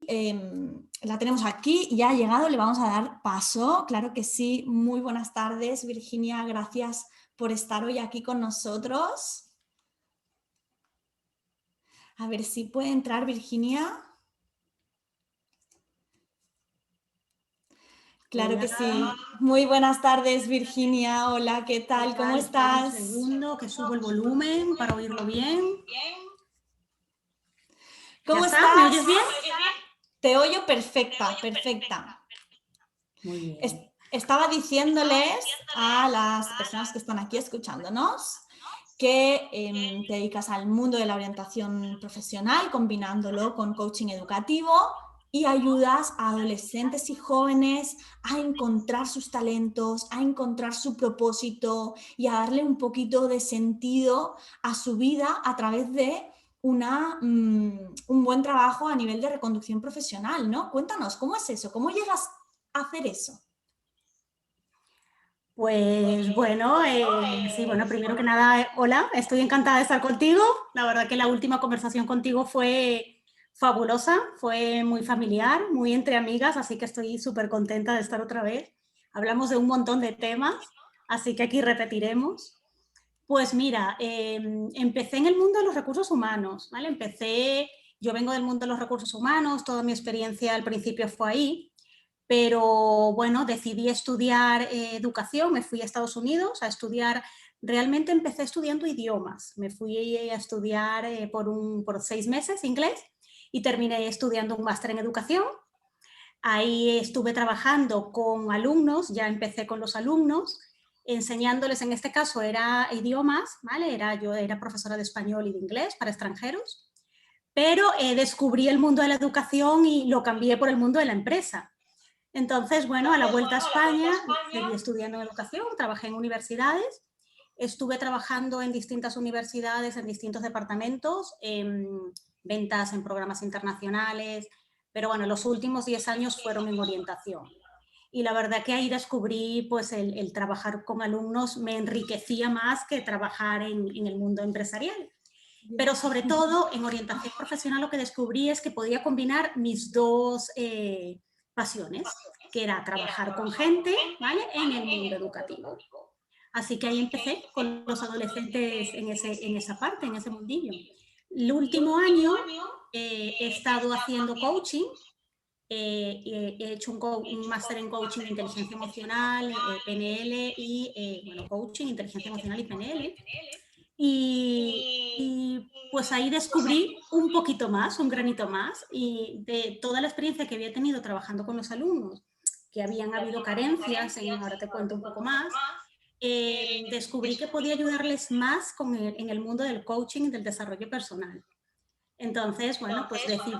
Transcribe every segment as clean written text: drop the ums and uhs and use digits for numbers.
la tenemos aquí, ya ha llegado, le vamos a dar paso. Claro que sí. Muy buenas tardes, Virginia. Gracias por estar hoy aquí con nosotros. A ver si puede entrar Virginia. Claro Hola. que sí. Muy buenas tardes, Virginia. Hola, ¿qué tal? ¿Cómo estás? Un segundo, que subo el volumen para oírlo bien. ¿Cómo ¿Ya está? estás? ¿Me oyes bien? Te oyo perfecta, perfecta. Muy bien. Estaba diciéndoles a las personas que están aquí escuchándonos que te dedicas al mundo de la orientación profesional, combinándolo con coaching educativo y ayudas a adolescentes y jóvenes a encontrar sus talentos, a encontrar su propósito y a darle un poquito de sentido a su vida a través de un buen trabajo a nivel de reconducción profesional, ¿no? Cuéntanos, ¿cómo es eso? ¿Cómo llegas a hacer eso? Pues bueno, sí, bueno, primero que nada, hola, estoy encantada de estar contigo. La verdad que la última conversación contigo fue fabulosa, fue muy familiar, muy entre amigas, así que estoy súper contenta de estar otra vez. Hablamos de un montón de temas, así que aquí repetiremos. Pues mira, empecé en el mundo de los recursos humanos, ¿vale? Yo vengo del mundo de los recursos humanos, toda mi experiencia al principio fue ahí, pero bueno, decidí estudiar educación, me fui a Estados Unidos a estudiar, realmente empecé estudiando idiomas, me fui a estudiar por 6 meses inglés y terminé estudiando un máster en educación. Ahí estuve trabajando con alumnos, ya empecé con los alumnos, enseñándoles, en este caso era idiomas, ¿vale? Yo era profesora de español y de inglés para extranjeros, pero descubrí el mundo de la educación y lo cambié por el mundo de la empresa. Entonces, bueno, a la vuelta a España seguí estudiando en educación, trabajé en universidades, estuve trabajando en distintas universidades, en distintos departamentos, en ventas, en programas internacionales, pero bueno, los últimos 10 años fueron en orientación. Y la verdad que ahí descubrí pues el trabajar con alumnos me enriquecía más que trabajar en el mundo empresarial. Pero sobre todo en orientación profesional lo que descubrí es que podía combinar mis dos pasiones, que era trabajar con gente, ¿vale? En el mundo educativo. Así que ahí empecé con los adolescentes en esa parte, en ese mundillo. El último año he estado haciendo coaching, he hecho un máster en coaching de inteligencia emocional, PNL y, bueno, coaching, inteligencia emocional y PNL. Y pues ahí descubrí un poquito más, un granito más, y de toda la experiencia que había tenido trabajando con los alumnos, que habían habido carencias, ahora te cuento un poco más, descubrí que podía ayudarles más en el mundo del coaching y del desarrollo personal. Entonces, bueno, pues decidí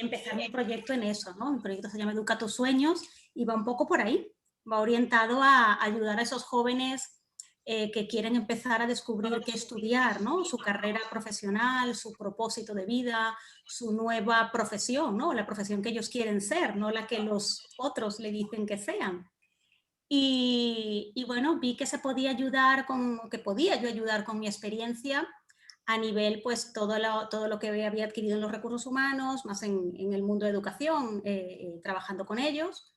empezar mi proyecto en eso, ¿no? Mi proyecto se llama Educa tus sueños y va un poco por ahí, va orientado a ayudar a esos jóvenes que quieren empezar a descubrir qué estudiar, ¿no? Su carrera profesional, su propósito de vida, su nueva profesión, ¿no? La profesión que ellos quieren ser, no la que los otros le dicen que sean. Y bueno, vi que se podía ayudar que podía yo ayudar con mi experiencia a nivel, pues, todo lo que había adquirido en los recursos humanos, más en el mundo de educación, trabajando con ellos,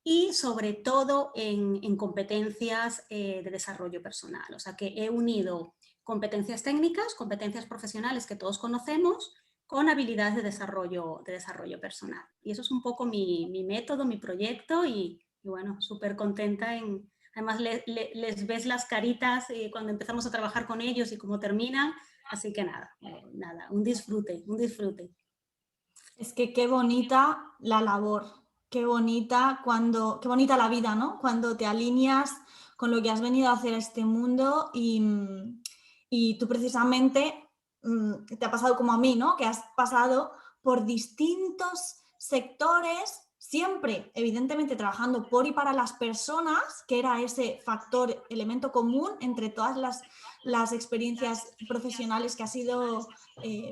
y sobre todo en competencias de desarrollo personal. O sea, que he unido competencias técnicas, competencias profesionales que todos conocemos, con habilidades de desarrollo personal. Y eso es un poco mi método, mi proyecto, y bueno, súper contenta además les ves las caritas cuando empezamos a trabajar con ellos y cómo terminan, así que nada, un disfrute, un disfrute. Es que qué bonita la labor, qué bonita qué bonita la vida, ¿no? Cuando te alineas con lo que has venido a hacer a este mundo y tú precisamente te ha pasado como a mí, ¿no? Que has pasado por distintos sectores, siempre, evidentemente, trabajando por y para las personas, que era ese factor, elemento común entre todas las experiencias profesionales que has ido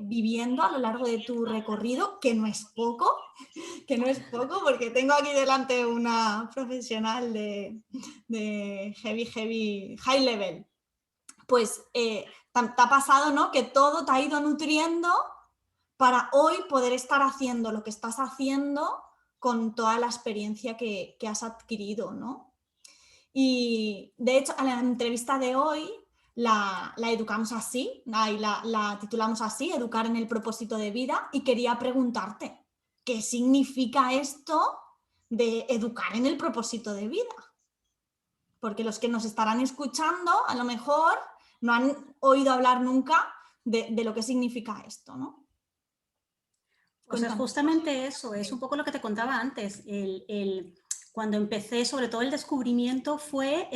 viviendo a lo largo de tu recorrido, que no es poco, que no es poco, porque tengo aquí delante una profesional de heavy, high level. Pues te ha pasado, ¿no? Que todo te ha ido nutriendo para hoy poder estar haciendo lo que estás haciendo con toda la experiencia que has adquirido, ¿no? Y de hecho, a la entrevista de hoy la educamos así, la titulamos así, Educar en el propósito de vida, y quería preguntarte, ¿qué significa esto de educar en el propósito de vida? Porque los que nos estarán escuchando a lo mejor no han oído hablar nunca de lo que significa esto, ¿no? Pues es Cuéntanos. justamente eso, es un poco lo que te contaba antes. Cuando empecé, sobre todo el descubrimiento fue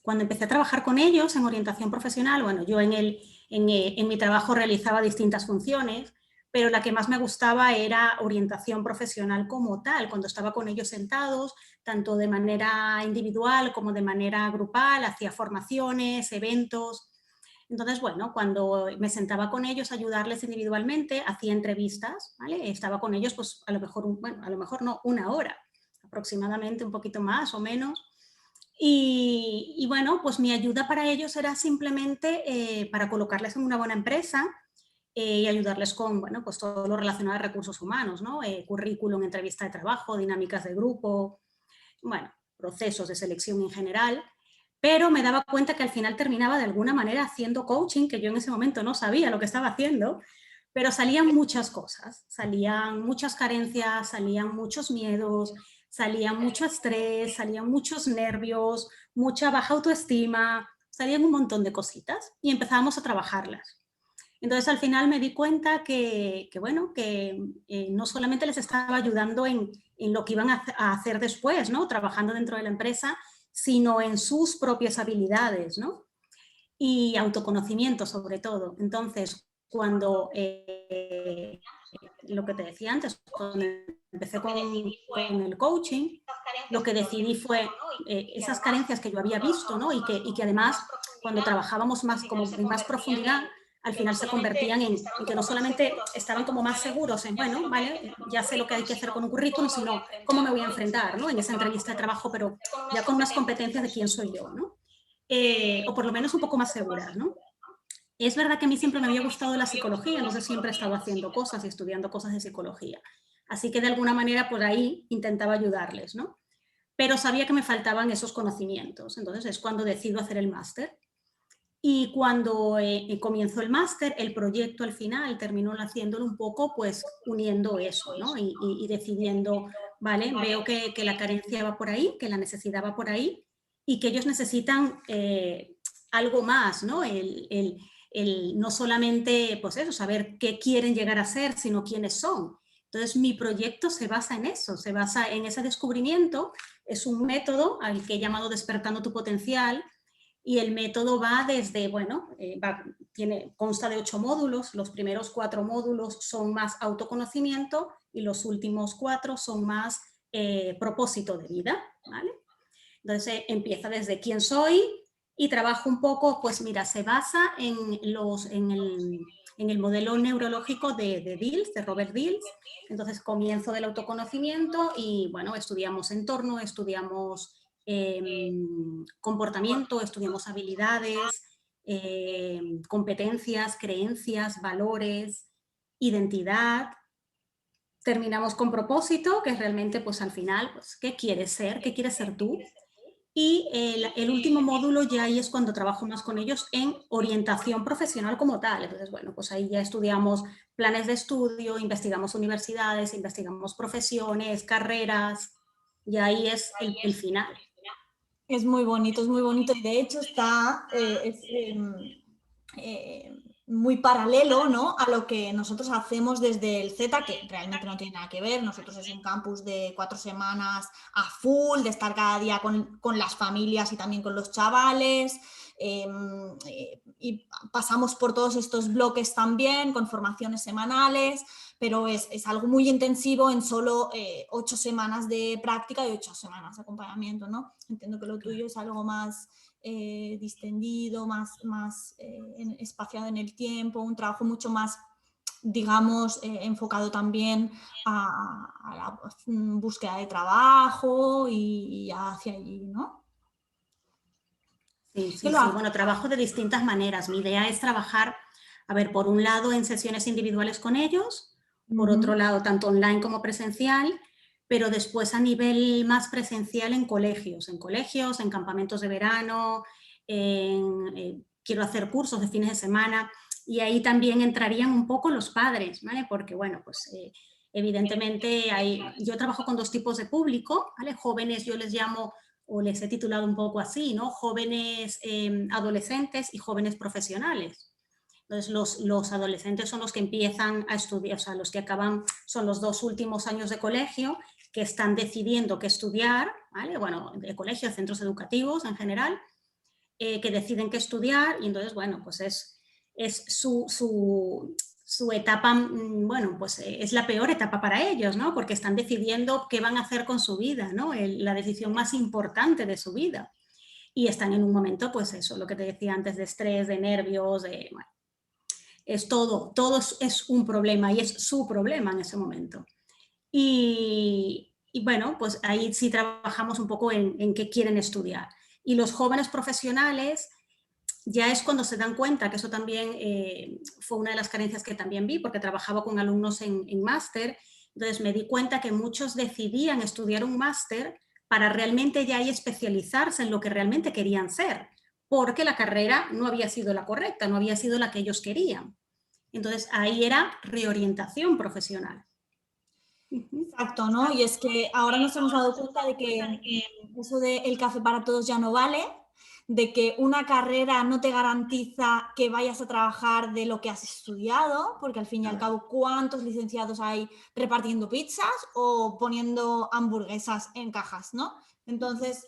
cuando empecé a trabajar con ellos en orientación profesional. Bueno, yo en mi trabajo realizaba distintas funciones, pero la que más me gustaba era orientación profesional como tal, cuando estaba con ellos sentados, tanto de manera individual como de manera grupal, hacía formaciones, eventos. Entonces, bueno, cuando me sentaba con ellos a ayudarles individualmente, hacía entrevistas, ¿vale? Estaba con ellos, pues a lo mejor, bueno, a lo mejor no, una hora, aproximadamente, un poquito más o menos. Y bueno, pues mi ayuda para ellos era simplemente para colocarles en una buena empresa y ayudarles con, bueno, pues todo lo relacionado a recursos humanos, ¿no? Currículum, entrevista de trabajo, dinámicas de grupo, bueno, procesos de selección en general, pero me daba cuenta que al final terminaba de alguna manera haciendo coaching, que yo en ese momento no sabía lo que estaba haciendo, pero salían muchas cosas, salían muchas carencias, salían muchos miedos, salían mucho estrés, salían muchos nervios, mucha baja autoestima, salían un montón de cositas y empezábamos a trabajarlas. Entonces, al final me di cuenta bueno, que no solamente les estaba ayudando en lo que iban a hacer después, ¿no? Trabajando dentro de la empresa, sino en sus propias habilidades, ¿no? Y autoconocimiento sobre todo. Entonces, cuando lo que te decía antes, cuando empecé con el coaching, lo que decidí fue esas carencias que yo había visto, ¿no? Y que además, cuando trabajábamos más, como en más profundidad, al final se convertían en que no solamente estaban como más seguros en, bueno, vale, ya sé lo que hay que hacer con un currículum, sino cómo me voy a enfrentar, ¿no? En esa entrevista de trabajo, pero ya con unas competencias de quién soy yo, ¿no? O por lo menos un poco más seguras, ¿no? Es verdad que a mí siempre me había gustado la psicología, entonces siempre he estado haciendo cosas y estudiando cosas de psicología. Así que de alguna manera por ahí intentaba ayudarles, ¿no? Pero sabía que me faltaban esos conocimientos. Entonces es cuando decido hacer el máster. Y cuando comienzo el máster, el proyecto al final termino haciéndolo un poco, pues uniendo eso, ¿no? Y decidiendo, ¿vale? Veo que la carencia va por ahí, que la necesidad va por ahí y que ellos necesitan algo más, ¿no? No solamente, pues eso, saber qué quieren llegar a ser, sino quiénes son. Entonces, mi proyecto se basa en eso, se basa en ese descubrimiento. Es un método al que he llamado Despertando tu Potencial, y el método va desde, bueno, consta de 8 módulos. Los primeros 4 módulos son más autoconocimiento y los últimos 4 son más propósito de vida, ¿vale? Entonces empieza desde quién soy y trabajo un poco, pues mira, se basa en el modelo neurológico de Dills, de Robert Dills. Entonces comienzo del autoconocimiento y, bueno, estudiamos entorno, estudiamos comportamiento, estudiamos habilidades, competencias, creencias, valores, identidad. Terminamos con propósito, que es realmente, pues al final, pues, ¿qué quieres ser? ¿Qué quieres ser tú? Y el último módulo ya ahí es cuando trabajo más con ellos en orientación profesional como tal. Entonces, bueno, pues ahí ya estudiamos planes de estudio, investigamos universidades, investigamos profesiones, carreras, y ahí es el final. Es muy bonito y de hecho está muy paralelo, ¿no?, a lo que nosotros hacemos desde el Z, que realmente no tiene nada que ver. Nosotros es un campus de 4 semanas a full, de estar cada día con las familias y también con los chavales. Y pasamos por todos estos bloques también, con formaciones semanales, pero es algo muy intensivo en solo 8 semanas de práctica y 8 semanas de acompañamiento, ¿no? Entiendo que lo tuyo es algo más distendido, más espaciado en el tiempo, un trabajo mucho más, digamos, enfocado también a la búsqueda de trabajo y hacia allí, ¿no? Sí, sí, sí. Bueno, trabajo de distintas maneras. Mi idea es trabajar A ver, por un lado en sesiones individuales con ellos, por Ujú. otro lado tanto online como presencial, pero después a nivel más presencial en colegios, en campamentos de verano, quiero hacer cursos de fines de semana, y ahí también entrarían un poco los padres, ¿vale? Porque, bueno, pues evidentemente yo trabajo con dos tipos de público, ¿vale? Jóvenes, yo les llamo, o les he titulado un poco así, ¿no? Jóvenes adolescentes y jóvenes profesionales. Entonces, los adolescentes son los que empiezan a estudiar, o sea, los que acaban, son los 2 últimos años de colegio, que están decidiendo qué estudiar, ¿vale? Bueno, de colegio, centros educativos en general, que deciden qué estudiar, y entonces, bueno, pues es su etapa, bueno, pues es la peor etapa para ellos, ¿no? Porque están decidiendo qué van a hacer con su vida, ¿no? La decisión más importante de su vida. Y están en un momento, pues eso, lo que te decía antes, de estrés, de nervios, bueno, es todo es un problema y es su problema en ese momento. Y bueno, pues ahí sí trabajamos un poco en qué quieren estudiar. Y los jóvenes profesionales ya es cuando se dan cuenta, que eso también fue una de las carencias que también vi, porque trabajaba con alumnos en máster, entonces me di cuenta que muchos decidían estudiar un máster para realmente ya ahí especializarse en lo que realmente querían ser, porque la carrera no había sido la correcta, no había sido la que ellos querían. Entonces ahí era reorientación profesional. Exacto, ¿no? Y es que ahora nos hemos dado cuenta de que eso de el café para todos ya no vale, de que una carrera no te garantiza que vayas a trabajar de lo que has estudiado, porque al fin y al cabo, ¿cuántos licenciados hay repartiendo pizzas o poniendo hamburguesas en cajas, ¿no? Entonces,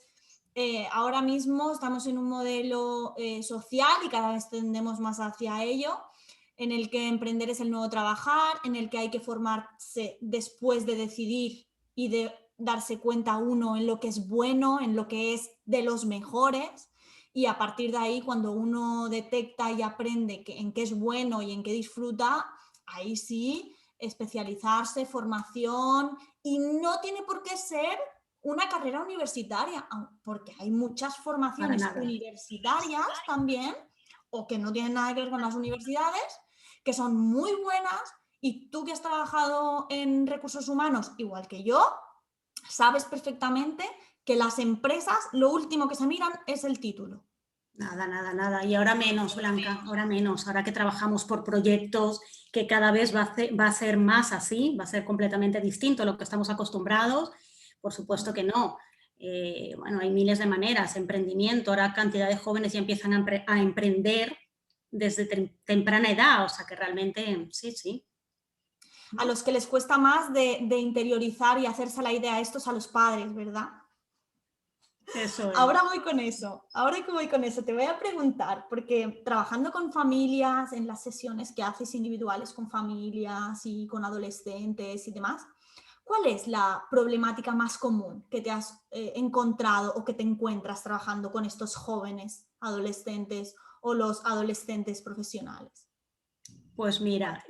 ahora mismo estamos en un modelo social y cada vez tendemos más hacia ello, en el que emprender es el nuevo trabajar, en el que hay que formarse después de decidir y de darse cuenta uno en lo que es bueno, en lo que es de los mejores, y a partir de ahí, cuando uno detecta y aprende en qué es bueno y en qué disfruta, ahí sí, especializarse, formación, y no tiene por qué ser una carrera universitaria, porque hay muchas Para formaciones nada. universitarias también, o que no tienen nada que ver con las universidades, que son muy buenas, y tú que has trabajado en recursos humanos igual que yo, sabes perfectamente que las empresas lo último que se miran es el título. Nada, nada, nada. Y ahora menos, Blanca, ahora menos. Ahora que trabajamos por proyectos, que cada vez va a ser más así, va a ser completamente distinto a lo que estamos acostumbrados. Por supuesto que no. Bueno, hay miles de maneras. Emprendimiento, ahora cantidad de jóvenes ya empiezan a emprender desde temprana edad. O sea que realmente, sí, sí. A los que les cuesta más de interiorizar y hacerse la idea estos a los padres, ¿verdad? Eso es. Ahora voy con eso, ahora que voy con eso, te voy a preguntar, porque trabajando con familias, en las sesiones que haces individuales con familias y con adolescentes y demás, ¿cuál es la problemática más común que te has encontrado o que te encuentras trabajando con estos jóvenes adolescentes o los adolescentes profesionales? Pues mira,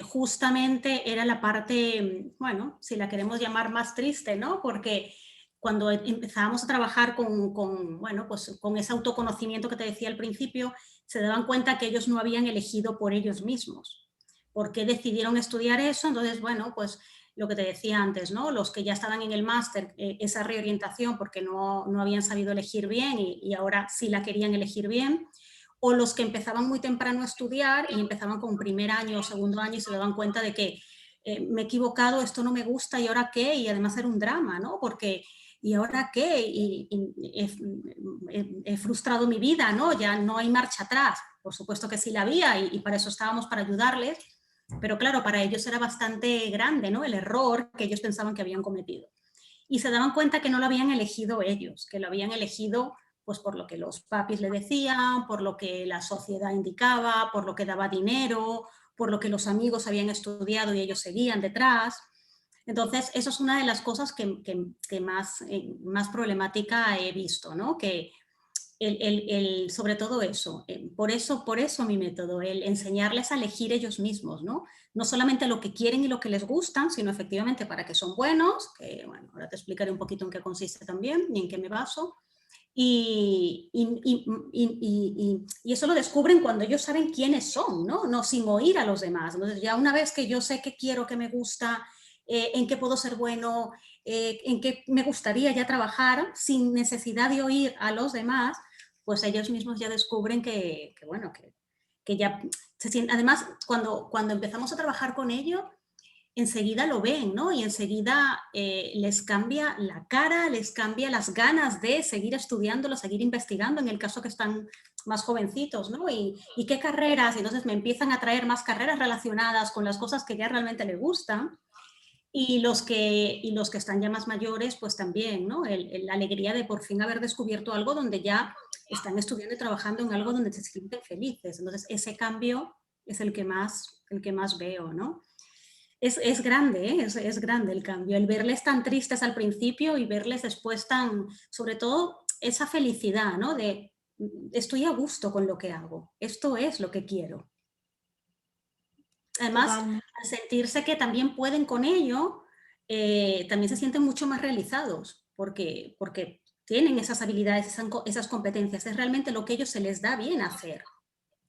justamente era la parte, bueno, si la queremos llamar más triste, ¿no? Porque cuando empezábamos a trabajar bueno, pues con ese autoconocimiento que te decía al principio, se daban cuenta que ellos no habían elegido por ellos mismos. ¿Por qué decidieron estudiar eso? Entonces, bueno, pues lo que te decía antes, ¿no? Los que ya estaban en el máster, esa reorientación porque no habían sabido elegir bien y ahora sí la querían elegir bien, o los que empezaban muy temprano a estudiar y empezaban con primer año o segundo año y se daban cuenta de que me he equivocado, esto no me gusta y ahora qué, y además era un drama, ¿no? Porque ¿y ahora qué? He frustrado mi vida, ¿no? Ya no hay marcha atrás. Por supuesto que sí la había y para eso estábamos, para ayudarles, pero claro, para ellos era bastante grande, ¿no? El error que ellos pensaban que habían cometido. Y se daban cuenta que no lo habían elegido ellos, que lo habían elegido pues por lo que los papis le decían, por lo que la sociedad indicaba, por lo que daba dinero, por lo que los amigos habían estudiado y ellos seguían detrás. Entonces, eso es una de las cosas que más problemática he visto, ¿no? Que sobre todo eso, por eso mi método, el enseñarles a elegir ellos mismos, ¿no? No solamente lo que quieren y lo que les gustan, sino efectivamente para qué son buenos, que bueno, ahora te explicaré un poquito en qué consiste también y en qué me baso, Y eso lo descubren cuando ellos saben quiénes son, ¿no? No sin oír a los demás. Entonces, ya una vez que yo sé qué quiero, qué me gusta, en qué puedo ser bueno, en qué me gustaría ya trabajar, sin necesidad de oír a los demás, pues ellos mismos ya descubren bueno, que ya se sienten. Además, cuando empezamos a trabajar con ellos, enseguida lo ven, ¿no? Y enseguida les cambia la cara, les cambia las ganas de seguir estudiándolo, seguir investigando, en el caso que están más jovencitos, ¿no? Y qué carreras, y entonces me empiezan a traer más carreras relacionadas con las cosas que ya realmente les gustan. Y los que están ya más mayores, pues también, ¿no? La alegría de por fin haber descubierto algo donde ya están estudiando y trabajando en algo donde se sienten felices. Entonces, ese cambio es el que más veo, ¿no? Es grande, ¿eh? Es grande el cambio. El verles tan tristes al principio y verles después tan, sobre todo, esa felicidad, ¿no? De estoy a gusto con lo que hago, esto es lo que quiero. Además, Totalmente. al sentirse que también pueden con ello, también se sienten mucho más realizados, porque tienen esas habilidades, esas competencias, es realmente lo que a ellos se les da bien hacer.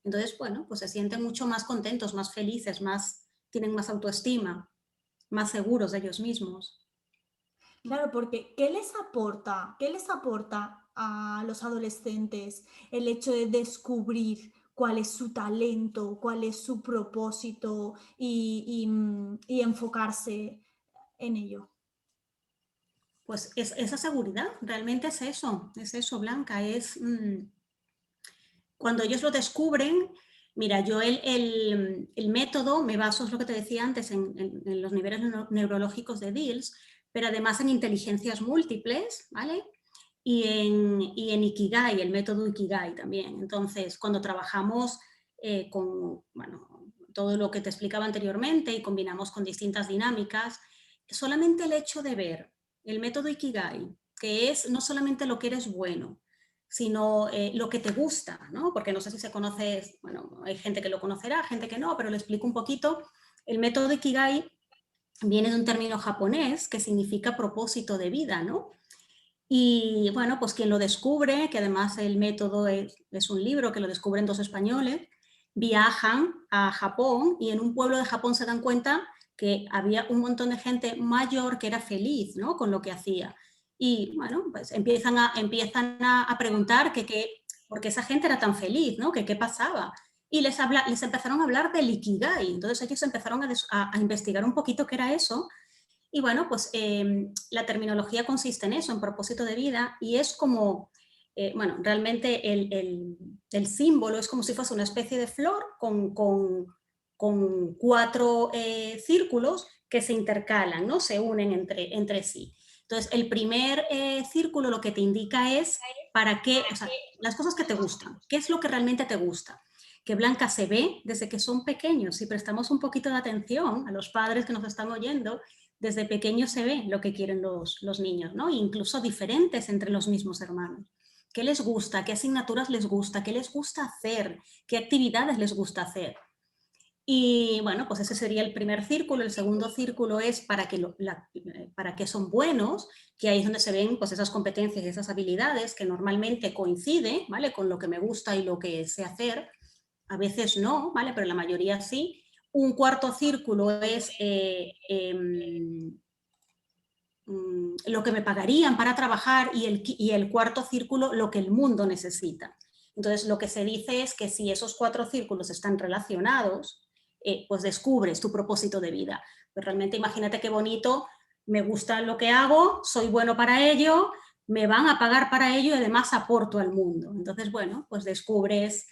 Entonces, bueno, pues se sienten mucho más contentos, más felices, tienen más autoestima, más seguros de ellos mismos. Claro, porque ¿qué les aporta? ¿Qué les aporta a los adolescentes el hecho de descubrir cuál es su talento, cuál es su propósito y enfocarse en ello? Pues esa seguridad, realmente es eso, Blanca, cuando ellos lo descubren. Mira, yo el método me baso, es lo que te decía antes, en los niveles neurológicos de Diels, pero además en inteligencias múltiples, ¿vale? Y en Ikigai, el método Ikigai también. Entonces, cuando trabajamos con, bueno, todo lo que te explicaba anteriormente y combinamos con distintas dinámicas, solamente el hecho de ver el método Ikigai, que es no solamente lo que eres bueno, sino lo que te gusta, ¿no? Porque no sé si se conoce, bueno, hay gente que lo conocerá, gente que no, pero le explico un poquito. El método Ikigai viene de un término japonés que significa propósito de vida, ¿no? Y bueno, pues quien lo descubre, que además el método es un libro que lo descubren dos españoles, viajan a Japón y en un pueblo de Japón se dan cuenta que había un montón de gente mayor que era feliz, ¿no? Con lo que hacía. Y bueno, pues empiezan a preguntar por qué esa gente era tan feliz, ¿no? Que qué pasaba. Y les empezaron a hablar del Ikigai. Entonces ellos empezaron a investigar un poquito qué era eso. Y bueno, pues la terminología consiste en eso, en propósito de vida, y es como, bueno, realmente el símbolo es como si fuese una especie de flor con cuatro círculos que se intercalan, ¿no? Se unen entre sí. Entonces, el primer círculo lo que te indica es para qué, o sea, las cosas que te gustan, qué es lo que realmente te gusta. Que Blanca se ve desde que son pequeños. Si prestamos un poquito de atención a los padres que nos están oyendo, desde pequeños se ve lo que quieren los niños, ¿no? Incluso diferentes entre los mismos hermanos. ¿Qué les gusta? ¿Qué asignaturas les gusta? ¿Qué les gusta hacer? ¿Qué actividades les gusta hacer? Y bueno, pues ese sería el primer círculo. El segundo círculo es para que son buenos, que ahí es donde se ven pues esas competencias y esas habilidades que normalmente coinciden, ¿vale? Con lo que me gusta y lo que sé hacer. A veces no, ¿vale? Pero la mayoría sí. Un cuarto círculo es lo que me pagarían para trabajar y el cuarto círculo lo que el mundo necesita. Entonces, lo que se dice es que si esos cuatro círculos están relacionados, pues descubres tu propósito de vida. Pues realmente imagínate qué bonito, me gusta lo que hago, soy bueno para ello, me van a pagar para ello y además aporto al mundo. Entonces, bueno, pues descubres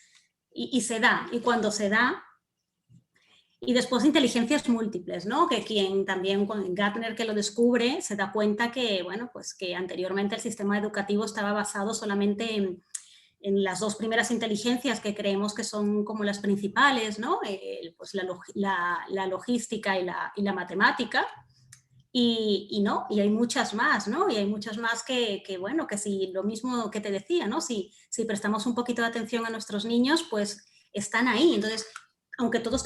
y se da. Y cuando se da, y después inteligencias múltiples, ¿no? Que quien también, con Gartner que lo descubre, se da cuenta que, bueno, pues que anteriormente el sistema educativo estaba basado solamente en las dos primeras inteligencias que creemos que son como las principales, ¿no? Pues la logística y la matemática. Y no, y hay muchas más, ¿no? Y hay muchas más bueno, que si lo mismo que te decía, ¿no? Si prestamos un poquito de atención a nuestros niños, pues están ahí. Entonces, aunque todos,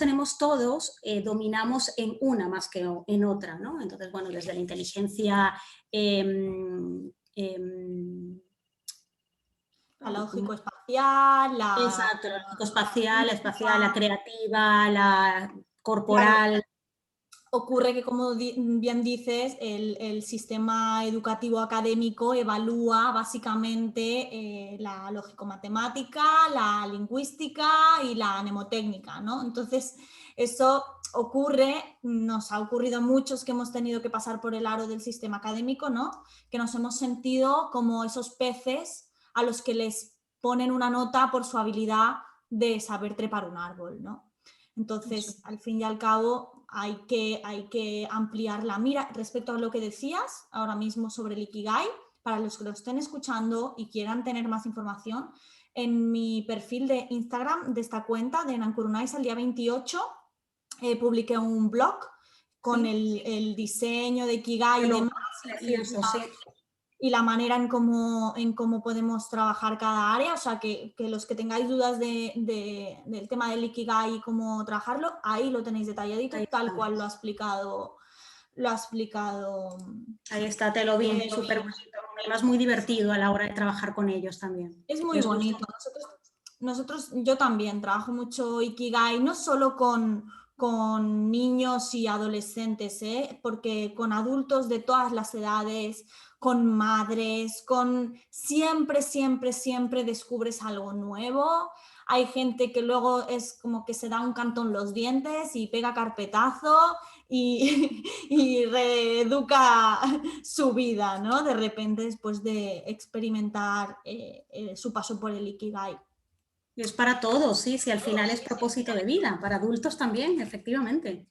dominamos en una más que en otra, ¿no? Entonces, bueno, desde la inteligencia la lógico-espacial, la... Exacto, la lógico-espacial, la espacial, la creativa, la corporal. Ocurre que, como bien dices, el sistema educativo académico evalúa básicamente la lógico-matemática, la lingüística y la mnemotécnica, ¿no? Entonces, eso ocurre, nos ha ocurrido a muchos que hemos tenido que pasar por el aro del sistema académico, ¿no? Que nos hemos sentido como esos peces a los que les ponen una nota por su habilidad de saber trepar un árbol, ¿no? Entonces, al fin y al cabo, hay que ampliar la mira. Respecto a lo que decías ahora mismo sobre el Ikigai, para los que lo estén escuchando y quieran tener más información, en mi perfil de Instagram de esta cuenta de Nankurunais, el día 28, publiqué un blog con el diseño de Ikigai y demás. Precioso, sí. Y la manera en cómo podemos trabajar cada área, o sea, que los que tengáis dudas del tema del Ikigai y cómo trabajarlo, ahí lo tenéis detalladito, tal cual lo ha explicado. Ahí está, te lo vi, súper bonito. Además, muy divertido a la hora de trabajar con ellos también. Es muy bonito. Nosotros, yo también trabajo mucho Ikigai, no solo con niños y adolescentes, porque con adultos de todas las edades, con madres, siempre, siempre, siempre descubres algo nuevo. Hay gente que luego es como que se da un canto en los dientes y pega carpetazo y reeduca su vida, ¿no? De repente, después de experimentar su paso por el Ikigai. Es para todos, sí, si al final es propósito de vida, para adultos también, efectivamente.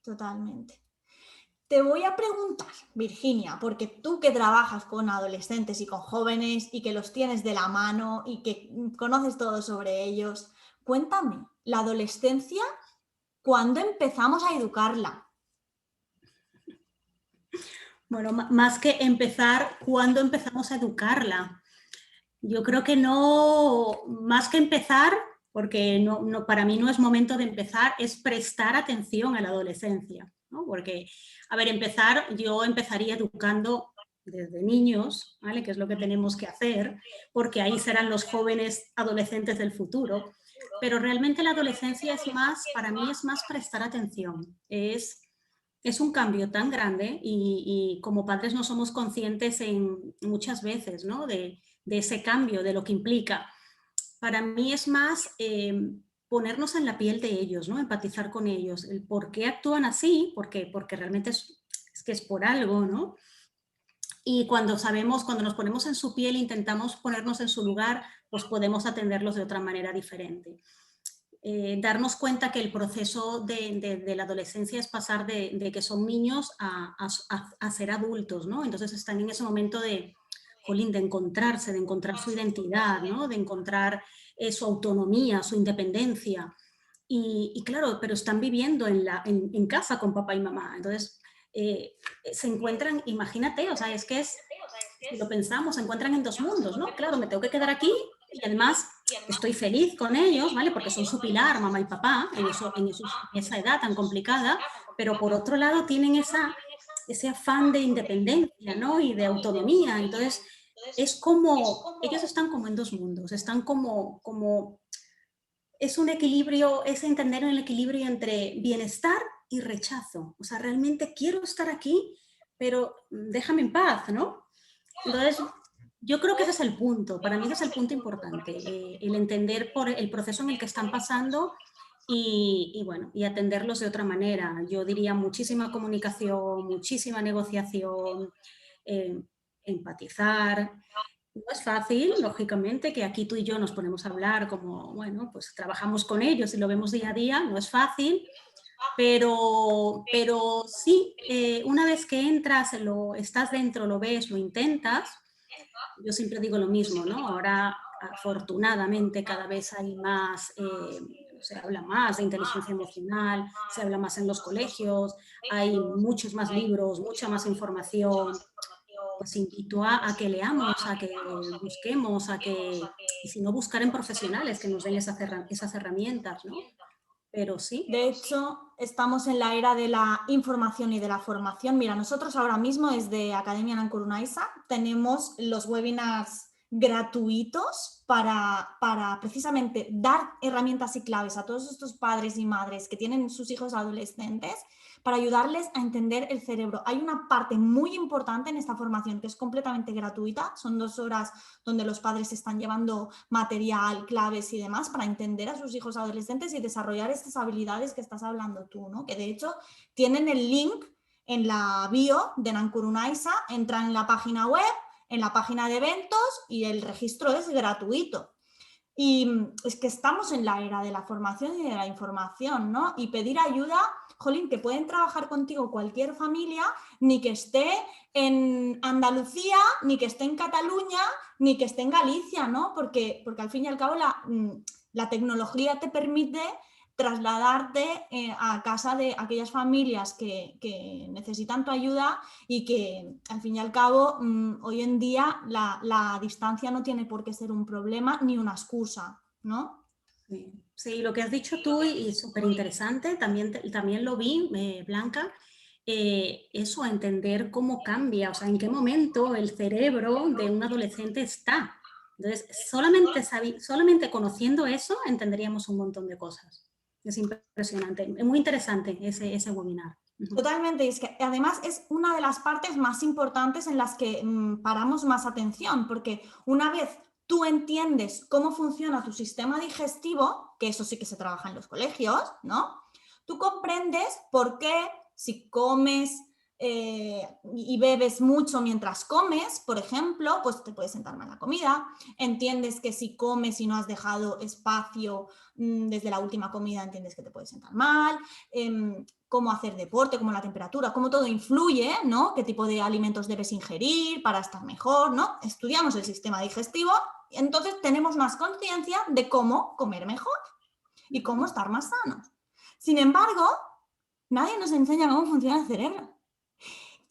Totalmente. Te voy a preguntar, Virginia, porque tú que trabajas con adolescentes y con jóvenes y que los tienes de la mano y que conoces todo sobre ellos, cuéntame, la adolescencia, ¿cuándo empezamos a educarla? Bueno, más que empezar, ¿cuándo empezamos a educarla? Yo creo que no, más que empezar, porque para mí no es momento de empezar, es prestar atención a la adolescencia, ¿no? Porque, a ver, yo empezaría educando desde niños, ¿vale? Que es lo que tenemos que hacer, porque ahí serán los jóvenes adolescentes del futuro. Pero realmente la adolescencia para mí es más prestar atención, es un cambio tan grande y como padres no somos conscientes muchas veces, ¿no? De ese cambio, de lo que implica. Para mí es más ponernos en la piel de ellos, ¿no? Empatizar con ellos, el por qué actúan así, porque realmente es que es por algo, ¿no? Y cuando nos ponemos en su piel, intentamos ponernos en su lugar, pues podemos atenderlos de otra manera diferente. Darnos cuenta que el proceso de la adolescencia es pasar de que son niños a ser adultos, ¿no? Entonces están en ese momento de encontrarse, de encontrar su identidad, ¿no? De encontrar su autonomía, su independencia. Y claro, pero están viviendo en casa con papá y mamá. Entonces se encuentran, imagínate, o sea, si lo pensamos, se encuentran en dos mundos, ¿no? Claro, me tengo que quedar aquí y además estoy feliz con ellos, ¿vale? Porque son su pilar, mamá y papá, en esa edad tan complicada, pero por otro lado tienen ese afán de independencia, ¿no? Y de autonomía. Entonces, ellos están como en dos mundos, están es un equilibrio, es entender el equilibrio entre bienestar y rechazo. O sea, realmente quiero estar aquí, pero déjame en paz, ¿no? Entonces, yo creo que ese es el punto, para mí ese es el punto importante, el entender por el proceso en el que están pasando y atenderlos de otra manera. Yo diría muchísima comunicación, muchísima negociación, empatizar. No es fácil, lógicamente, que aquí tú y yo nos ponemos a hablar como, bueno, pues trabajamos con ellos y lo vemos día a día, no es fácil, pero sí, una vez que entras, estás dentro, lo ves, lo intentas, yo siempre digo lo mismo, ¿no? Ahora, afortunadamente, cada vez hay más, se habla más de inteligencia emocional, se habla más en los colegios, hay muchos más libros, mucha más información. Pues invito a que leamos, a que busquemos, y si no, buscar en profesionales que nos den esas herramientas, ¿no? Pero sí. De hecho, estamos en la era de la información y de la formación. Mira, nosotros ahora mismo desde Academia Nankurunaiza tenemos los webinars gratuitos para precisamente dar herramientas y claves a todos estos padres y madres que tienen sus hijos adolescentes para ayudarles a entender el cerebro. Hay una parte muy importante en esta formación que es completamente gratuita, son 2 horas donde los padres están llevando material, claves y demás para entender a sus hijos adolescentes y desarrollar estas habilidades que estás hablando tú, ¿no? Que de hecho tienen el link en la bio de Nankurunaisa, entran en la página web, en la página de eventos y el registro es gratuito. Y es que estamos en la era de la formación y de la información, ¿no? Y pedir ayuda, jolín, que pueden trabajar contigo cualquier familia, ni que esté en Andalucía, ni que esté en Cataluña, ni que esté en Galicia, ¿no? Porque al fin y al cabo la tecnología te permite trasladarte a casa de aquellas familias que necesitan tu ayuda y que al fin y al cabo hoy en día la distancia no tiene por qué ser un problema ni una excusa, ¿no? Sí, sí, lo que has dicho tú y súper interesante, también lo vi, Blanca, eso, entender cómo cambia, o sea, en qué momento el cerebro de un adolescente está. Entonces, solamente conociendo eso entenderíamos un montón de cosas. Es impresionante, es muy interesante ese webinar. Totalmente, y es que además es una de las partes más importantes en las que paramos más atención, porque una vez tú entiendes cómo funciona tu sistema digestivo, que eso sí que se trabaja en los colegios, ¿no? Tú comprendes por qué si comes y bebes mucho mientras comes, por ejemplo, pues te puede sentar mal la comida. Entiendes que si comes y no has dejado espacio desde la última comida, entiendes que te puede sentar mal. Cómo hacer deporte, cómo la temperatura, cómo todo influye, ¿no? Qué tipo de alimentos debes ingerir para estar mejor, ¿no? Estudiamos el sistema digestivo y entonces tenemos más conciencia de cómo comer mejor y cómo estar más sanos. Sin embargo, nadie nos enseña cómo funciona el cerebro.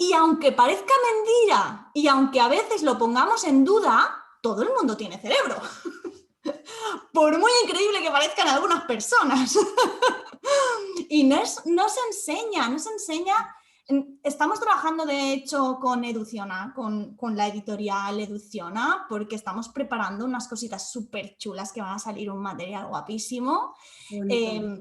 Y aunque parezca mentira y aunque a veces lo pongamos en duda, todo el mundo tiene cerebro. Por muy increíble que parezcan algunas personas. Y no se enseña. Estamos trabajando, de hecho, con Educiona, con la editorial Educiona, porque estamos preparando unas cositas súper chulas que van a salir un material guapísimo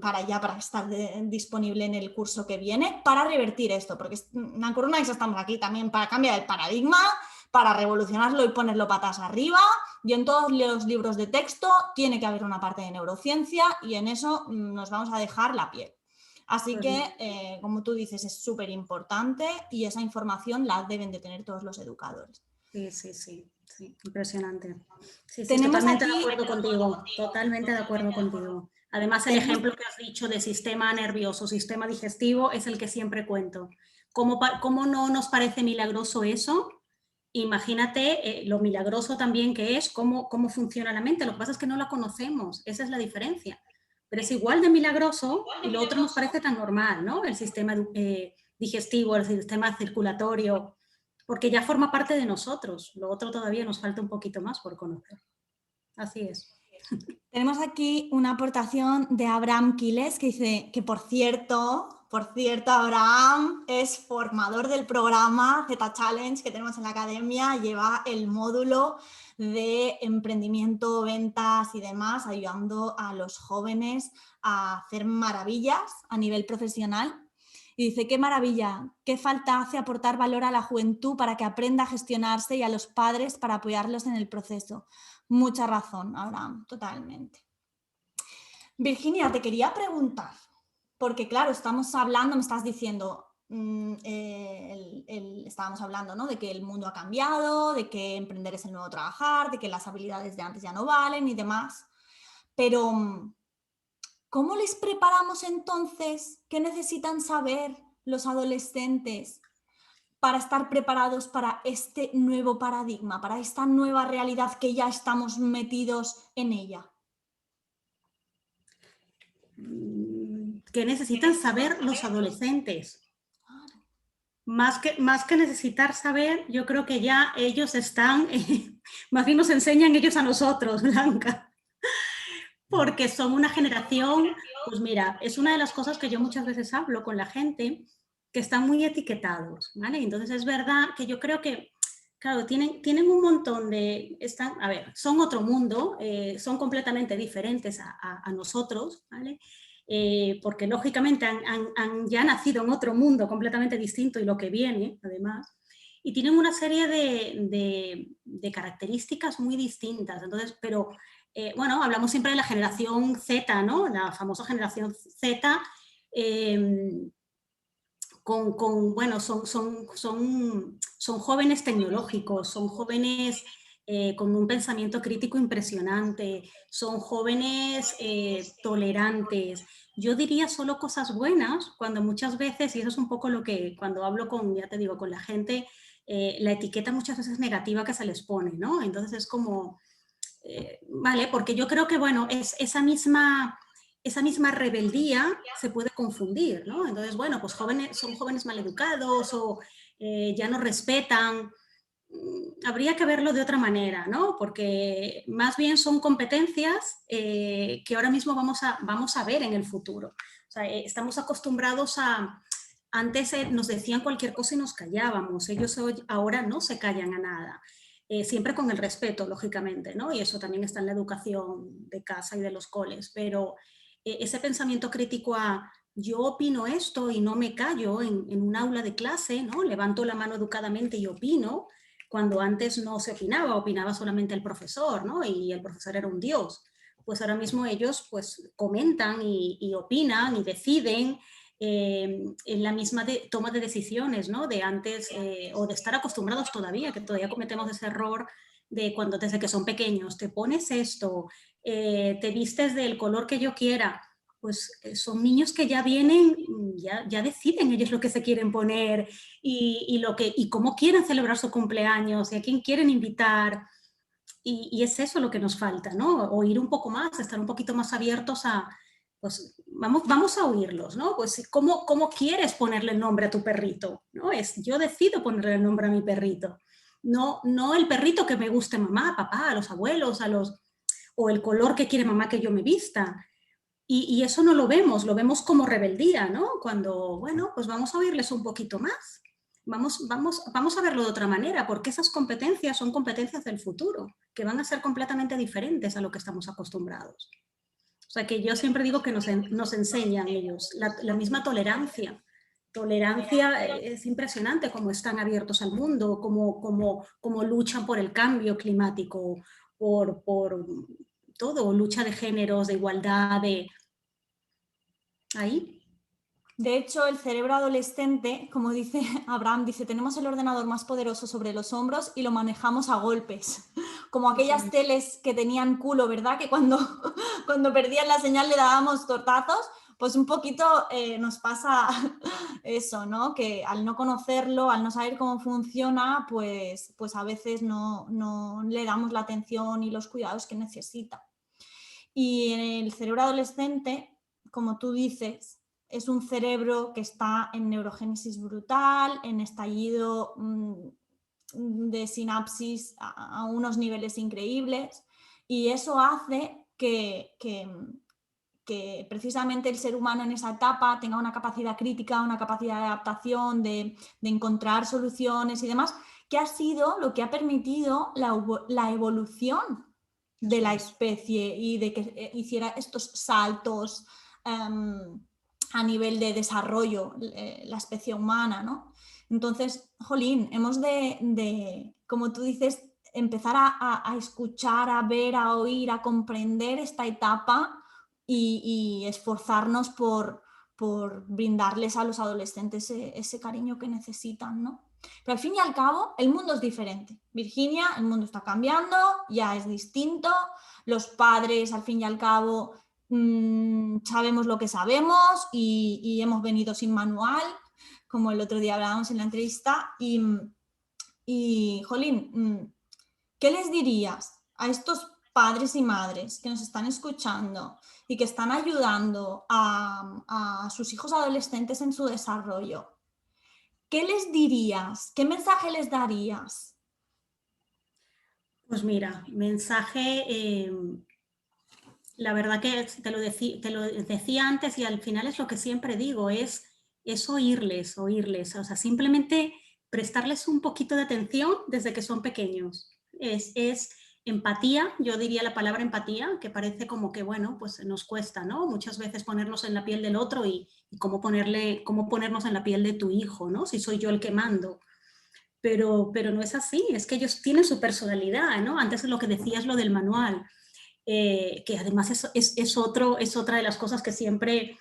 para estar disponible en el curso que viene, para revertir esto, porque Nankurunaisa estamos aquí también para cambiar el paradigma, para revolucionarlo y ponerlo patas arriba, y en todos los libros de texto tiene que haber una parte de neurociencia y en eso nos vamos a dejar la piel. Así que, como tú dices, es súper importante y esa información la deben de tener todos los educadores. Sí, impresionante. Sí, Tenemos totalmente aquí... de acuerdo contigo, totalmente de acuerdo contigo. Además, el ejemplo que has dicho de sistema nervioso, sistema digestivo, es el que siempre cuento. ¿Cómo no nos parece milagroso eso? Imagínate lo milagroso también que es cómo funciona la mente. Lo que pasa es que no la conocemos, esa es la diferencia. Pero es igual de milagroso y lo otro nos parece tan normal, ¿no? El sistema digestivo, el sistema circulatorio, porque ya forma parte de nosotros. Lo otro todavía nos falta un poquito más por conocer. Así es. Tenemos aquí una aportación de Abraham Quiles que dice que, por cierto, Abraham es formador del programa Z Challenge que tenemos en la academia, lleva el módulo de emprendimiento, ventas y demás, ayudando a los jóvenes a hacer maravillas a nivel profesional. Y dice, qué maravilla, qué falta hace aportar valor a la juventud para que aprenda a gestionarse y a los padres para apoyarlos en el proceso. Mucha razón, Abraham, totalmente. Virginia, te quería preguntar, porque claro, estamos hablando, me estás diciendo, estábamos hablando, ¿no?, de que el mundo ha cambiado, de que emprender es el nuevo trabajar, de que las habilidades de antes ya no valen y demás, pero ¿cómo les preparamos entonces? ¿Qué necesitan saber los adolescentes para estar preparados para este nuevo paradigma, para esta nueva realidad que ya estamos metidos en ella? ¿Qué necesitan saber los adolescentes? Más que necesitar saber, yo creo que ya ellos están, más bien nos enseñan ellos a nosotros, Blanca. Porque son una generación, pues mira, es una de las cosas que yo muchas veces hablo con la gente, que están muy etiquetados, ¿vale? Entonces es verdad que yo creo que Claro, tienen un montón de... a ver, son otro mundo, son completamente diferentes a nosotros, ¿vale? Porque lógicamente han ya nacido en otro mundo completamente distinto y lo que viene, además, y tienen una serie de características muy distintas. Entonces, pero, bueno, hablamos siempre de la generación Z, ¿no? La famosa generación Z, bueno, son jóvenes tecnológicos, son jóvenes con un pensamiento crítico impresionante, son jóvenes tolerantes. Yo diría solo cosas buenas, cuando muchas veces, y eso es un poco lo que cuando hablo con, ya te digo, con la gente, la etiqueta muchas veces negativa que se les pone, ¿no? Entonces es como, vale, porque yo creo que, bueno, es esa misma rebeldía se puede confundir, ¿no? Entonces, bueno, pues son jóvenes maleducados o ya no respetan. Habría que verlo de otra manera, ¿no? Porque más bien son competencias que ahora mismo vamos a ver en el futuro. O sea, estamos acostumbrados a... Antes nos decían cualquier cosa y nos callábamos. Ellos ahora no se callan a nada. Siempre con el respeto, lógicamente, ¿no? Y eso también está en la educación de casa y de los coles. Pero ese pensamiento crítico a yo opino esto y no me callo en un aula de clase, ¿no? Levanto la mano educadamente y opino, cuando antes no se opinaba solamente el profesor, ¿no? Y el profesor era un dios. Pues ahora mismo ellos pues comentan y opinan y deciden en la misma toma de decisiones, ¿no? De antes, o de estar acostumbrados todavía, que todavía cometemos ese error de cuando desde que son pequeños, te pones esto, te vistes del color que yo quiera, pues son niños que ya vienen, ya deciden ellos lo que se quieren poner y cómo quieren celebrar su cumpleaños y a quién quieren invitar. Y es eso lo que nos falta, ¿no? Oír un poco más, estar un poquito más abiertos a, pues vamos a oírlos, ¿no? Pues ¿cómo quieres ponerle el nombre a tu perrito? ¿No? Yo decido ponerle el nombre a mi perrito. No el perrito que me guste mamá, papá, a los abuelos, o el color que quiere mamá que yo me vista. Y eso no lo vemos como rebeldía, ¿no? Cuando, bueno, pues vamos a oírles un poquito más. Vamos a verlo de otra manera, porque esas competencias son competencias del futuro, que van a ser completamente diferentes a lo que estamos acostumbrados. O sea, que yo siempre digo que nos enseñan ellos la misma tolerancia. Tolerancia, es impresionante cómo están abiertos al mundo, cómo luchan por el cambio climático, por todo, lucha de géneros, de igualdad, ahí. De hecho, el cerebro adolescente, como dice Abraham, dice, tenemos el ordenador más poderoso sobre los hombros y lo manejamos a golpes. Como aquellas teles que tenían culo, ¿verdad? Que cuando perdían la señal le dábamos tortazos. Pues un poquito nos pasa eso, ¿no? Que al no conocerlo, al no saber cómo funciona, pues a veces no le damos la atención y los cuidados que necesita. Y en el cerebro adolescente, como tú dices, es un cerebro que está en neurogénesis brutal, en estallido de sinapsis a unos niveles increíbles, y eso hace que precisamente el ser humano en esa etapa tenga una capacidad crítica, una capacidad de adaptación, de encontrar soluciones y demás, que ha sido lo que ha permitido la evolución de la especie y de que hiciera estos saltos a nivel de desarrollo la especie humana, ¿no? Entonces, jolín, hemos como tú dices, empezar a escuchar, a ver, a oír, a comprender esta etapa y esforzarnos por brindarles a los adolescentes ese cariño que necesitan, ¿no? Pero al fin y al cabo, el mundo es diferente. Virginia, el mundo está cambiando, ya es distinto. Los padres, al fin y al cabo, sabemos lo que sabemos y hemos venido sin manual, como el otro día hablábamos en la entrevista. Y jolín, ¿qué les dirías a estos padres y madres que nos están escuchando y que están ayudando a sus hijos adolescentes en su desarrollo? ¿Qué les dirías? ¿Qué mensaje les darías? Pues mira, mensaje, la verdad que te lo decía antes y al final es lo que siempre digo, es oírles, o sea, simplemente prestarles un poquito de atención desde que son pequeños. Es empatía, yo diría la palabra empatía, que parece como que, bueno, pues nos cuesta, ¿no? Muchas veces ponernos en la piel del otro y cómo ponernos en la piel de tu hijo, ¿no? Si soy yo el que mando. Pero no es así, es que ellos tienen su personalidad, ¿no? Antes lo que decías, lo del manual. Que además es otra de las cosas que siempre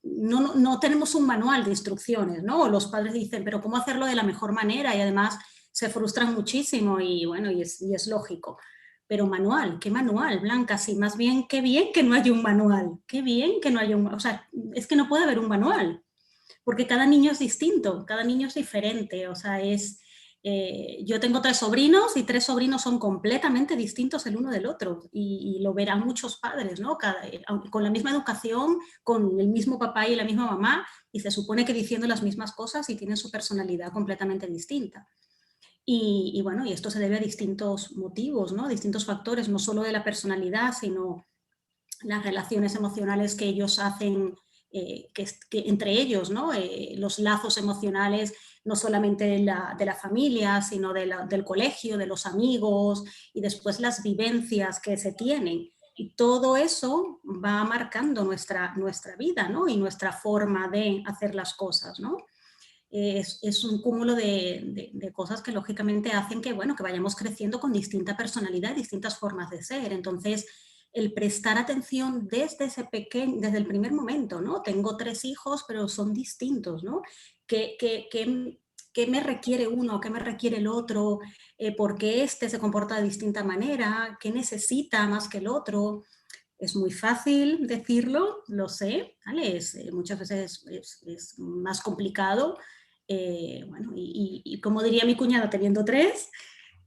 no tenemos un manual de instrucciones, ¿no? Los padres dicen, pero ¿cómo hacerlo de la mejor manera? Y además se frustran muchísimo y bueno, y es lógico. Pero manual, ¿qué manual, Blanca? Sí, más bien, qué bien que no haya un manual, qué bien que no haya un... O sea, es que no puede haber un manual, porque cada niño es distinto, cada niño es diferente, o sea, yo tengo 3 sobrinos y 3 sobrinos son completamente distintos el uno del otro y lo verán muchos padres, ¿no? Con la misma educación, con el mismo papá y la misma mamá y se supone que diciendo las mismas cosas y tienen su personalidad completamente distinta. Y bueno, y esto se debe a distintos motivos, ¿no? Distintos factores, no solo de la personalidad, sino las relaciones emocionales que ellos hacen que entre ellos, ¿no? Los lazos emocionales no solamente de la familia, sino del colegio, de los amigos y después las vivencias que se tienen. Y todo eso va marcando nuestra vida, ¿no? Y nuestra forma de hacer las cosas, ¿no? Es un cúmulo de cosas que lógicamente hacen que, bueno, que vayamos creciendo con distinta personalidad, distintas formas de ser. Entonces, el prestar atención desde el primer momento, ¿no? Tengo 3 hijos, pero son distintos, ¿no? ¿Qué me requiere uno? ¿Qué me requiere el otro? ¿Por qué este se comporta de distinta manera? ¿Qué necesita más que el otro? Es muy fácil decirlo, lo sé, ¿vale? Muchas veces es más complicado. Bueno, y como diría mi cuñada, teniendo 3,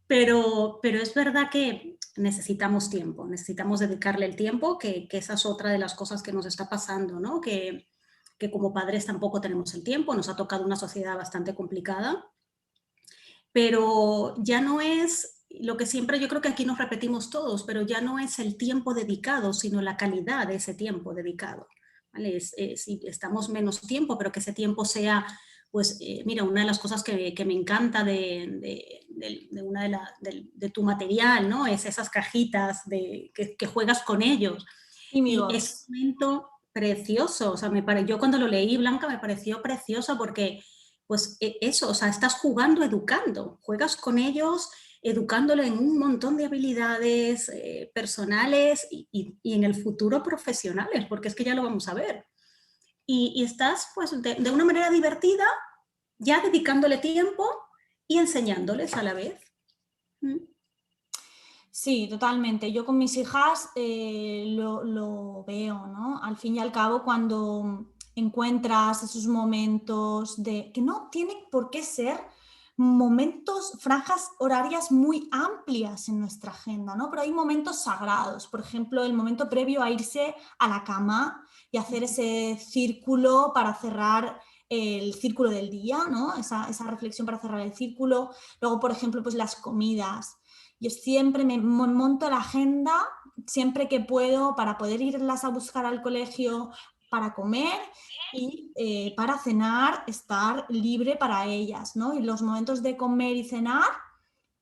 pero es verdad que necesitamos tiempo, necesitamos dedicarle el tiempo, que esa es otra de las cosas que nos está pasando, ¿no? Que como padres tampoco tenemos el tiempo, nos ha tocado una sociedad bastante complicada, pero ya no es lo que siempre yo creo que aquí nos repetimos todos, pero ya no es el tiempo dedicado, sino la calidad de ese tiempo dedicado. ¿Vale? Si estamos menos tiempo, pero que ese tiempo sea, pues, mira, una de las cosas que me encanta de tu material, ¿no? Es esas cajitas que juegas con ellos. Y mi Y es box. un momento precioso, o sea, yo cuando lo leí, Blanca, me pareció precioso porque pues eso, o sea, estás jugando, educando, juegas con ellos, educándolo en un montón de habilidades personales y en el futuro profesionales, porque es que ya lo vamos a ver. Y estás, pues, de una manera divertida, ya dedicándole tiempo y enseñándoles a la vez. ¿Mm? Sí, totalmente. Yo con mis hijas lo veo, ¿no? Al fin y al cabo, cuando encuentras esos momentos que no tienen por qué ser momentos, franjas horarias muy amplias en nuestra agenda, ¿no? Pero hay momentos sagrados, por ejemplo, el momento previo a irse a la cama y hacer ese círculo para cerrar el círculo del día, ¿no? Esa reflexión para cerrar el círculo. Luego, por ejemplo, pues las comidas. Yo siempre me monto la agenda, siempre que puedo, para poder irlas a buscar al colegio, para comer y para cenar, estar libre para ellas, ¿no? Y los momentos de comer y cenar,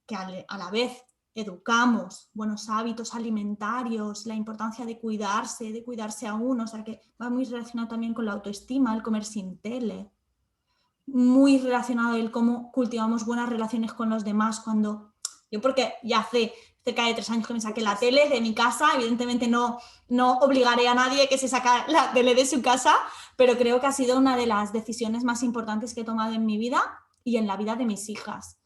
que a la vez educamos buenos hábitos alimentarios, la importancia de cuidarse a uno, o sea que va muy relacionado también con la autoestima, el comer sin tele, muy relacionado el cómo cultivamos buenas relaciones con los demás cuando yo, porque ya hace cerca de 3 años que me saqué la tele de mi casa, evidentemente no obligaré a nadie que se saque la tele de su casa, pero creo que ha sido una de las decisiones más importantes que he tomado en mi vida y en la vida de mis hijas,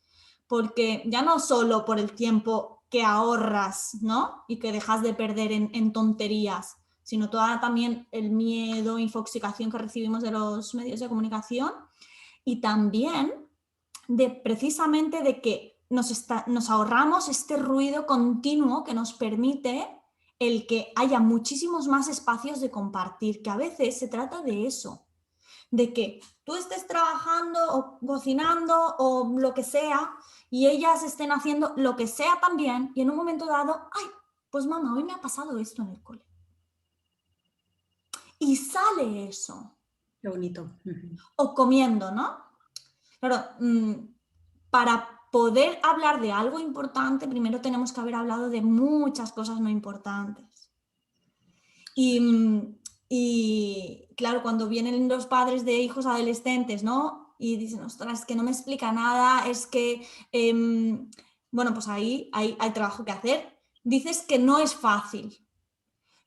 porque ya no solo por el tiempo que ahorras, ¿no? Y que dejas de perder en tonterías, sino toda también el miedo, infoxicación que recibimos de los medios de comunicación y también precisamente de que nos ahorramos este ruido continuo que nos permite el que haya muchísimos más espacios de compartir, que a veces se trata de eso, de que tú estés trabajando o cocinando o lo que sea y ellas estén haciendo lo que sea también y en un momento dado, ay, pues mamá, hoy me ha pasado esto en el cole. Y sale eso. Qué bonito. Uh-huh. O comiendo, ¿no? Claro, para poder hablar de algo importante, primero tenemos que haber hablado de muchas cosas no importantes. Y claro, cuando vienen los padres de hijos adolescentes, ¿no? Y dicen, ostras, es que no me explica nada, es que, bueno, pues ahí hay trabajo que hacer. Dices que no es fácil.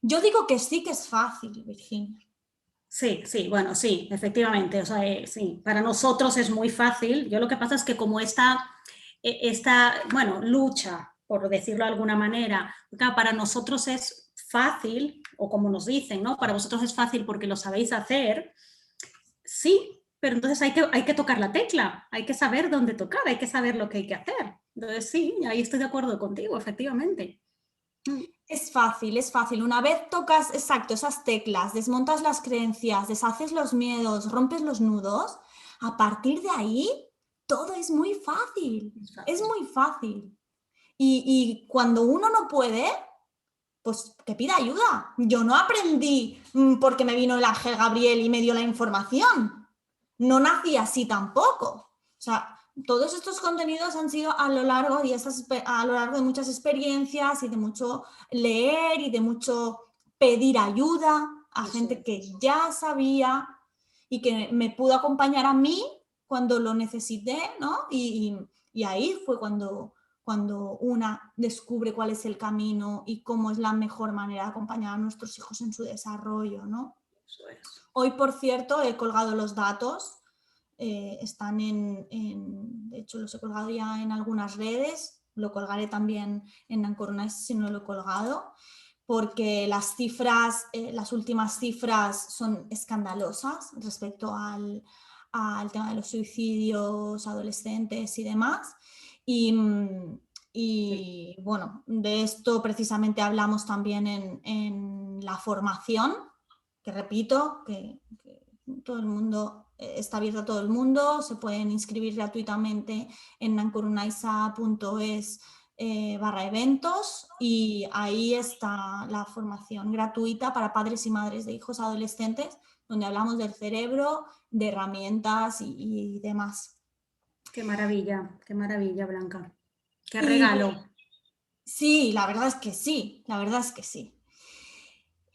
Yo digo que sí que es fácil, Virginia. Sí, sí, bueno, sí, efectivamente. O sea, sí, para nosotros es muy fácil. Yo lo que pasa es que como esta, bueno, lucha, por decirlo de alguna manera, claro, para nosotros es fácil, o como nos dicen, ¿no? Para vosotros es fácil porque lo sabéis hacer, sí, pero entonces hay que tocar la tecla, hay que saber dónde tocar, hay que saber lo que hay que hacer. Entonces sí, ahí estoy de acuerdo contigo, efectivamente. Es fácil, es fácil. Una vez tocas, exacto, esas teclas, desmontas las creencias, deshaces los miedos, rompes los nudos, a partir de ahí todo es muy fácil. Es Es fácil. muy fácil. Y cuando uno no puede, pues que pida ayuda. Yo no aprendí porque me vino el ángel Gabriel y me dio la información. No nací así tampoco. O sea, todos estos contenidos han sido a lo largo a lo largo de muchas experiencias y de mucho leer y de mucho pedir ayuda a Eso gente es. que ya sabía y que me pudo acompañar a mí cuando lo necesité, ¿no? Y ahí fue cuando una descubre cuál es el camino y cómo es la mejor manera de acompañar a nuestros hijos en su desarrollo, ¿no? Eso es. Hoy, por cierto, he colgado los datos, están de hecho los he colgado ya en algunas redes, lo colgaré también en Ancoronais si no lo he colgado, porque las cifras, las últimas cifras son escandalosas respecto al tema de los suicidios adolescentes y demás. Y, Sí. y bueno, de esto precisamente hablamos también en la formación, que repito, que todo el mundo está abierto a todo el mundo, se pueden inscribir gratuitamente en nancorunaisa.es barra eventos y ahí está la formación gratuita para padres y madres de hijos adolescentes, donde hablamos del cerebro, de herramientas y demás. Qué maravilla, Blanca. Qué Y regalo. sí, la verdad es que sí, la verdad es que sí.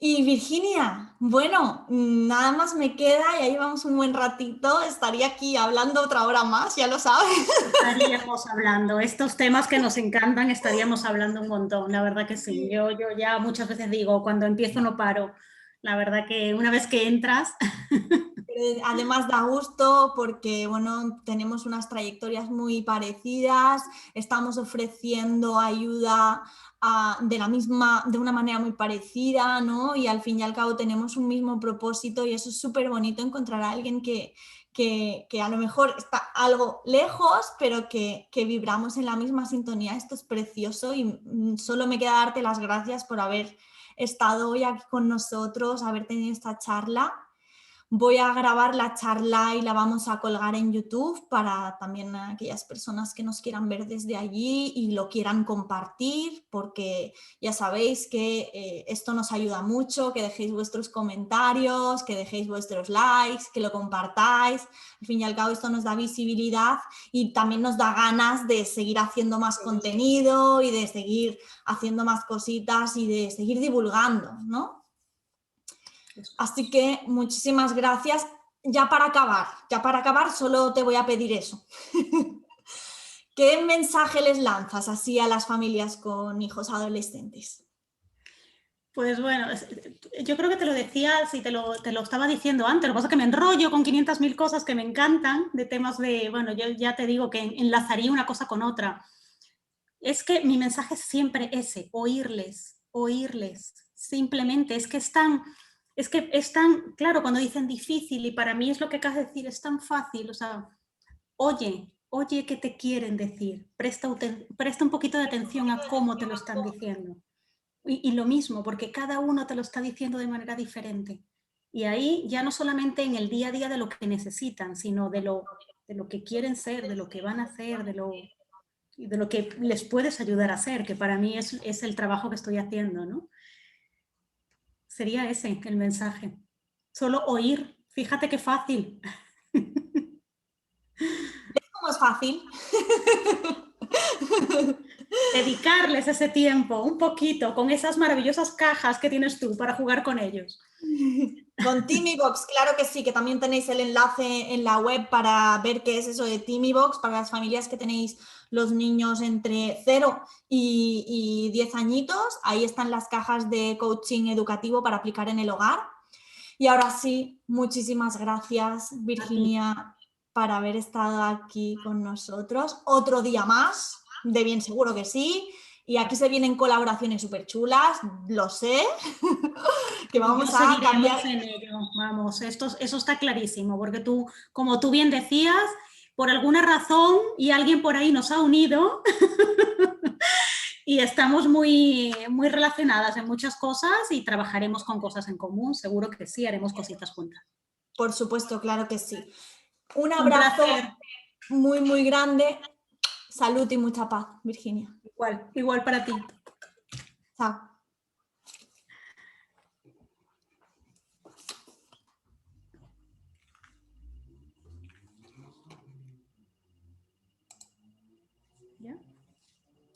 Y Virginia, bueno, nada más me queda, ya llevamos un buen ratito, estaría aquí hablando otra hora más, ya lo sabes. Estaríamos hablando, estos temas que nos encantan, estaríamos hablando un montón, la verdad que sí. Yo ya muchas veces digo, cuando empiezo no paro. La verdad que una vez que entras, Además da gusto porque, bueno, tenemos unas trayectorias muy parecidas, estamos ofreciendo ayuda de una manera muy parecida, ¿no? Y al fin y al cabo tenemos un mismo propósito y eso es súper bonito encontrar a alguien que a lo mejor está algo lejos, pero que vibramos en la misma sintonía. Esto es precioso y solo me queda darte las gracias por haber estado hoy aquí con nosotros, haber tenido esta charla. Voy a grabar la charla y la vamos a colgar en YouTube para también aquellas personas que nos quieran ver desde allí y lo quieran compartir, porque ya sabéis que esto nos ayuda mucho, que dejéis vuestros comentarios, que dejéis vuestros likes, que lo compartáis. Al fin y al cabo esto nos da visibilidad y también nos da ganas de seguir haciendo más contenido y de seguir haciendo más cositas y de seguir divulgando, ¿no? Así que muchísimas gracias. Ya para acabar, solo te voy a pedir eso. ¿Qué mensaje les lanzas así a las familias con hijos adolescentes? pues bueno, yo creo que te lo decía, sí, te lo estaba diciendo antes, lo que pasa es que me enrollo con 500.000 cosas que me encantan, de temas de, bueno, yo ya te digo que enlazaría una cosa con otra. Es que mi mensaje es siempre ese, oírles, simplemente, es que es tan, claro, cuando dicen difícil y para mí es lo que acabas de decir, es tan fácil, o sea, oye qué te quieren decir, presta un poquito de atención a cómo te lo están diciendo. Y lo mismo, porque cada uno te lo está diciendo de manera diferente. Y ahí ya no solamente en el día a día de lo que necesitan, sino de lo que quieren ser, de lo que van a hacer, de lo que les puedes ayudar a hacer, que para mí es el trabajo que estoy haciendo, ¿no? Sería ese el mensaje. Solo oír, fíjate qué fácil. ¿Cómo es fácil. Dedicarles ese tiempo, un poquito, con esas maravillosas cajas que tienes tú para jugar con ellos. Con Timibox, claro que sí, que también tenéis el enlace en la web para ver qué es eso de Timibox, para las familias que tenéis los niños entre 0 y 10 añitos. Ahí están las cajas de coaching educativo para aplicar en el hogar. Y ahora sí, muchísimas gracias, Virginia, para haber estado aquí con nosotros. Otro día más, de bien seguro que sí. Y aquí se vienen colaboraciones súper chulas, lo sé, que vamos a cambiar. En ello, vamos, eso está clarísimo, porque tú, como tú bien decías, por alguna razón y alguien por ahí nos ha unido y estamos muy, muy relacionadas en muchas cosas y trabajaremos con cosas en común, seguro que sí, haremos cositas juntas. Por supuesto, claro que sí. Un abrazo muy, muy grande. Salud y mucha paz, Virginia. Igual para ti. Chao. ¿Ya?